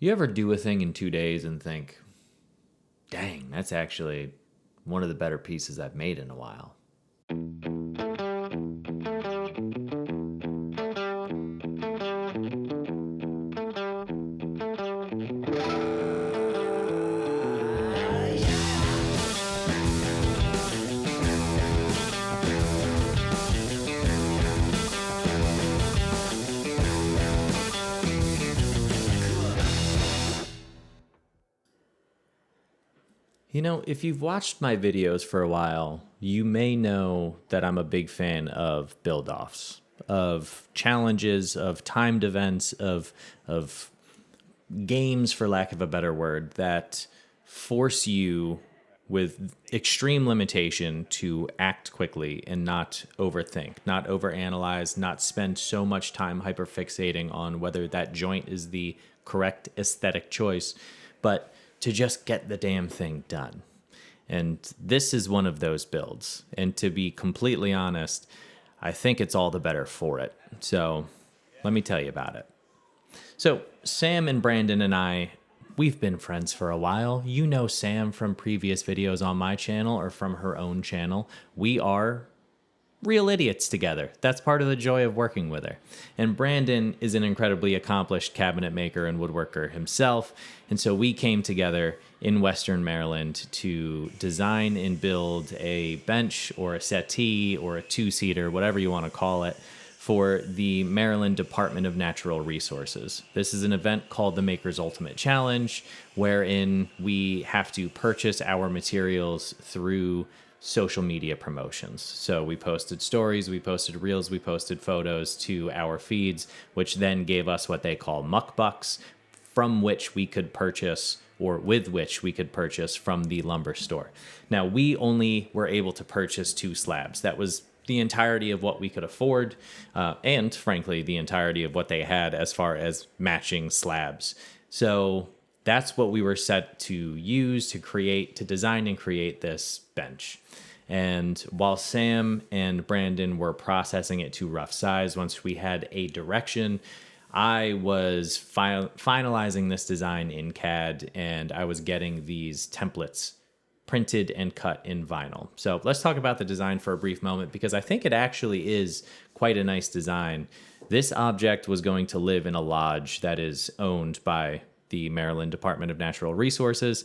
You ever do a thing in 2 days and think, dang, that's actually one of the better pieces I've made in a while? You know, if you've watched my videos for a while, you may know that I'm a big fan of build-offs, of challenges, of timed events, of games, for lack of a better word, that force you with extreme limitation to act quickly and not overthink, not overanalyze, not spend so much time hyperfixating on whether that joint is the correct aesthetic choice, but to just get the damn thing done. And this is one of those builds. And to be completely honest, I think it's all the better for it. So let me tell you about it. So Sam and Brandon and I, we've been friends for a while. You know Sam from previous videos on my channel or from her own channel. We are real idiots together. That's part of the joy of working with her. And Brandon is an incredibly accomplished cabinet maker and woodworker himself. And so we came together in Western Maryland to design and build a bench or a settee or a two-seater, whatever you want to call it, for the Maryland Department of Natural Resources. This is an event called the Maker's Ultimate Challenge, wherein we have to purchase our materials through social media promotions. So we posted stories, we posted reels, we posted photos to our feeds, which then gave us what they call muck bucks, from which we could purchase, or with which we could purchase from the lumber store. Now, we only were able to purchase 2 slabs. That was the entirety of what we could afford, and frankly, the entirety of what they had as far as matching slabs. So that's what we were set to use to create, to design and create this bench. And while Sam and Brandon were processing it to rough size, once we had a direction, I was finalizing this design in CAD, and I was getting these templates printed and cut in vinyl. So let's talk about the design for a brief moment, because I think it actually is quite a nice design. This object was going to live in a lodge that is owned by the Maryland Department of Natural Resources.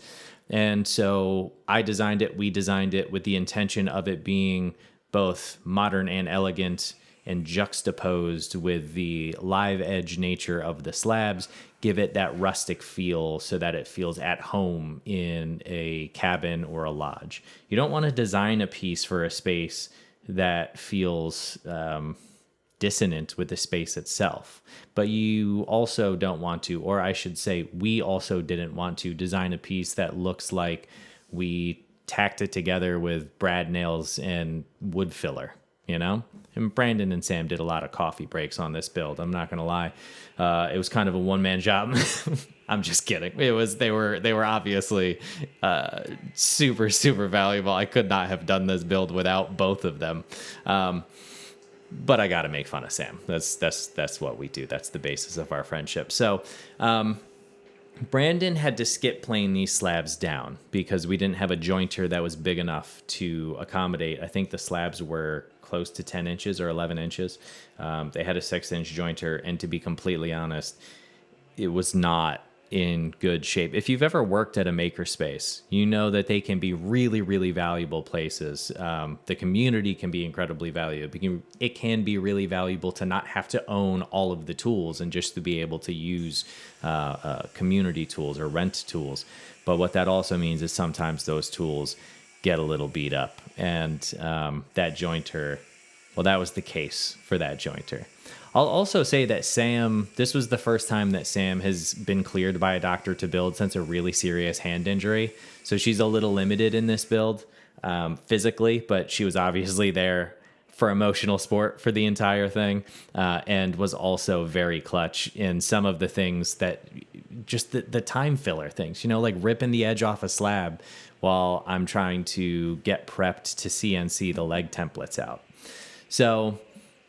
And so we designed it with the intention of it being both modern and elegant, and juxtaposed with the live edge nature of the slabs, give it that rustic feel so that it feels at home in a cabin or a lodge. You don't want to design a piece for a space that feels dissonant with the space itself. But you also don't want to, or I should say, we also didn't want to design a piece that looks like we tacked it together with brad nails and wood filler, you know? And Brandon and Sam did a lot of coffee breaks on this build. I'm not going to lie. It was kind of a one-man job. I'm just kidding. They were obviously super, super valuable. I could not have done this build without both of them. But I got to make fun of Sam. That's what we do. That's the basis of our friendship. So Brandon had to skip playing these slabs down because we didn't have a jointer that was big enough to accommodate. I think the slabs were close to 10 inches or 11 inches. They had a 6-inch jointer, and to be completely honest, it was not in good shape. If you've ever worked at a makerspace, you know that they can be really, really valuable places. The community can be incredibly valuable. It can be really valuable to not have to own all of the tools and just to be able to use community tools or rent tools. But what that also means is sometimes those tools get a little beat up. And that jointer, well, that was the case for that jointer. I'll also say that Sam, this was the first time that Sam has been cleared by a doctor to build since a really serious hand injury. So she's a little limited in this build physically, but she was obviously there for emotional support for the entire thing, and was also very clutch in some of the things that, just the time filler things, you know, like ripping the edge off a slab while I'm trying to get prepped to CNC the leg templates out. So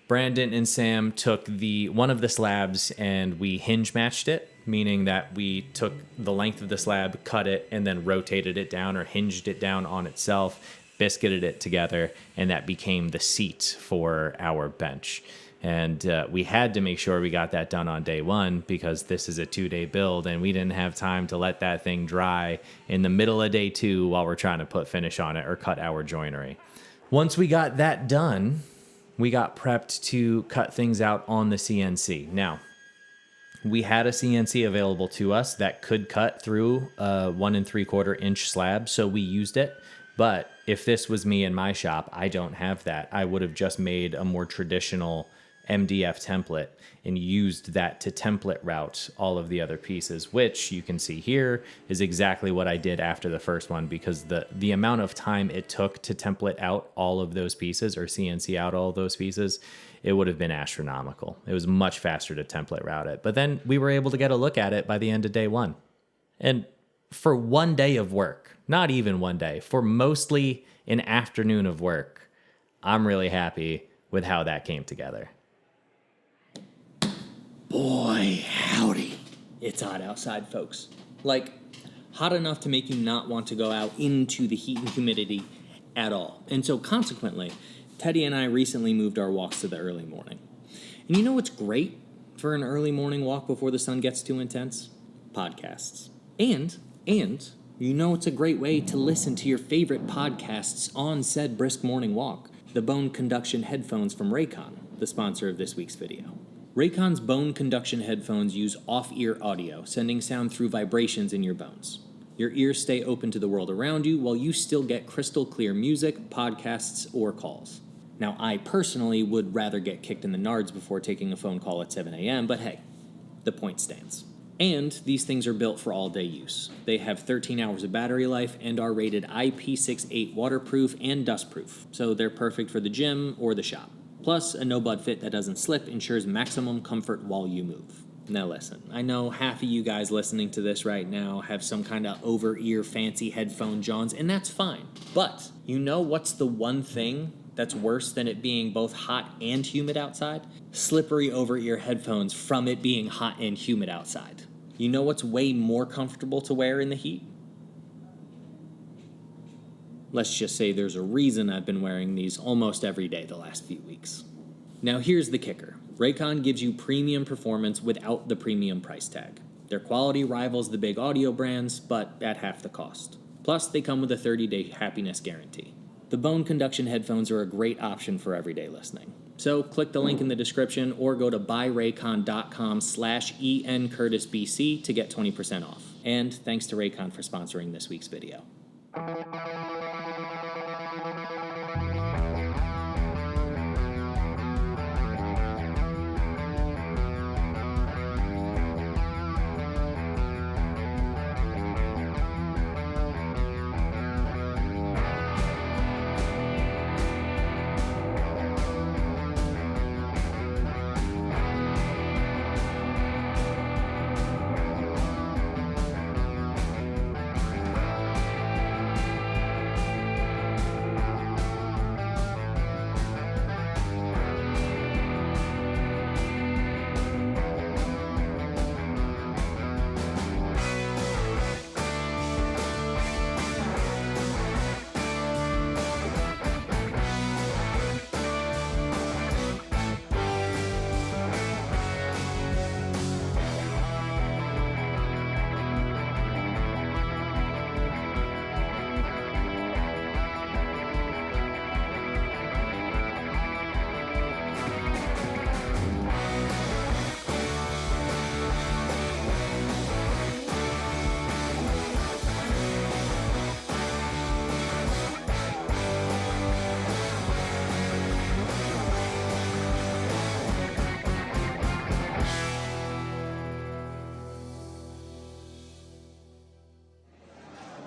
Brandon and Sam took one of the slabs and we hinge matched it meaning that we took the length of the slab, cut it, and then rotated it down or hinged it down on itself, biscuited it together, and that became the seat for our bench. And we had to make sure we got that done on day one because this is a 2-day build, and we didn't have time to let that thing dry in the middle of day 2 while we're trying to put finish on it or cut our joinery. Once we got that done, we got prepped to cut things out on the CNC. Now, we had a CNC available to us that could cut through a 1 3/4 inch slab, so we used it. But if this was me in my shop, I don't have that. I would have just made a more traditional MDF template and used that to template route all of the other pieces, which you can see here is exactly what I did after the first one, because the amount of time it took to template out all of those pieces or CNC out all of those pieces, it would have been astronomical. It was much faster to template route it. But then we were able to get a look at it by the end of day 1. And for 1 day of work, not even 1 day, for mostly an afternoon of work, I'm really happy with how that came together. Boy, howdy. It's hot outside, folks. Like, hot enough to make you not want to go out into the heat and humidity at all. And so consequently, Teddy and I recently moved our walks to the early morning. And you know what's great for an early morning walk before the sun gets too intense? Podcasts. And you know it's a great way to listen to your favorite podcasts on said brisk morning walk. The bone conduction headphones from Raycon, the sponsor of this week's video. Raycon's bone conduction headphones use off-ear audio, sending sound through vibrations in your bones. Your ears stay open to the world around you while you still get crystal clear music, podcasts, or calls. Now, I personally would rather get kicked in the nards before taking a phone call at 7 a.m., but hey, the point stands. And these things are built for all-day use. They have 13 hours of battery life and are rated IP68 waterproof and dustproof, so they're perfect for the gym or the shop. Plus, a no-bud fit that doesn't slip ensures maximum comfort while you move. Now listen, I know half of you guys listening to this right now have some kind of over-ear fancy headphone Johns, and that's fine. But you know what's the one thing that's worse than it being both hot and humid outside? Slippery over-ear headphones from it being hot and humid outside. You know what's way more comfortable to wear in the heat? Let's just say there's a reason I've been wearing these almost every day the last few weeks. Now here's the kicker. Raycon gives you premium performance without the premium price tag. Their quality rivals the big audio brands, but at half the cost. Plus, they come with a 30-day happiness guarantee. The bone conduction headphones are a great option for everyday listening. So click the link in the description or go to buyraycon.com/ENCurtisBC to get 20% off. And thanks to Raycon for sponsoring this week's video.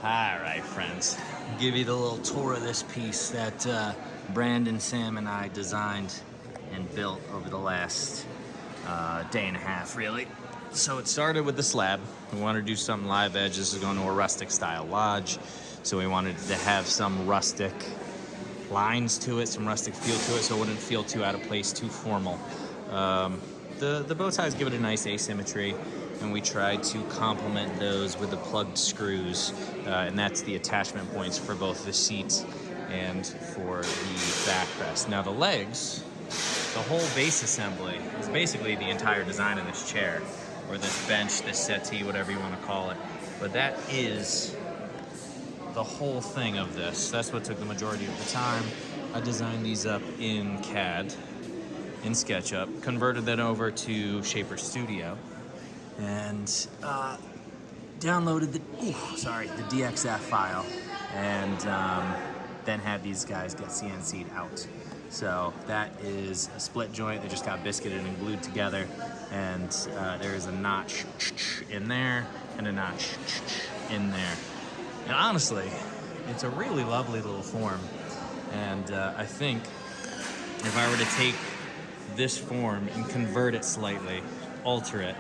Alright friends, give you the little tour of this piece that Brandon, Sam, and I designed and built over the last day and a half really. So it started with the slab. We wanted to do some live edge. This is going to a rustic style lodge. So we wanted to have some rustic lines to it, some rustic feel to it so it wouldn't feel too out of place, too formal. The bow ties give it a nice asymmetry. and we tried to complement those with the plugged screws, and that's the attachment points for both the seat and for the backrest. Now the legs, the whole base assembly is basically the entire design of this chair, or this bench, this settee, whatever you want to call it. But that is the whole thing of this. That's what took the majority of the time. I designed these up in CAD, in SketchUp, converted that over to Shaper Studio, and downloaded the DXF file, and then had these guys get CNC'd out. So that is a split joint that just got biscuited and glued together, and there is a notch in there and a notch in there. And honestly, it's a really lovely little form, and I think if I were to take this form and convert it slightly, alter it,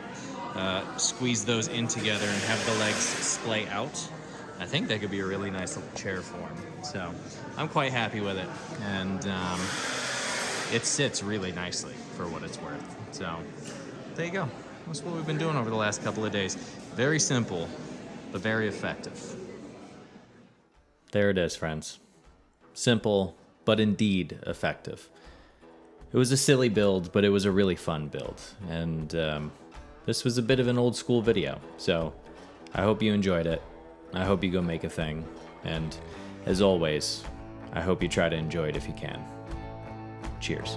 squeeze those in together and have the legs splay out, I think that could be a really nice little chair form. So I'm quite happy with it, and it sits really nicely for what it's worth. So there you go. That's what we've been doing over the last couple of days. Very simple, but very effective. There it is, friends. Simple, but indeed effective. It was a silly build, but it was a really fun build. And this was a bit of an old school video. So I hope you enjoyed it. I hope you go make a thing. And as always, I hope you try to enjoy it if you can. Cheers.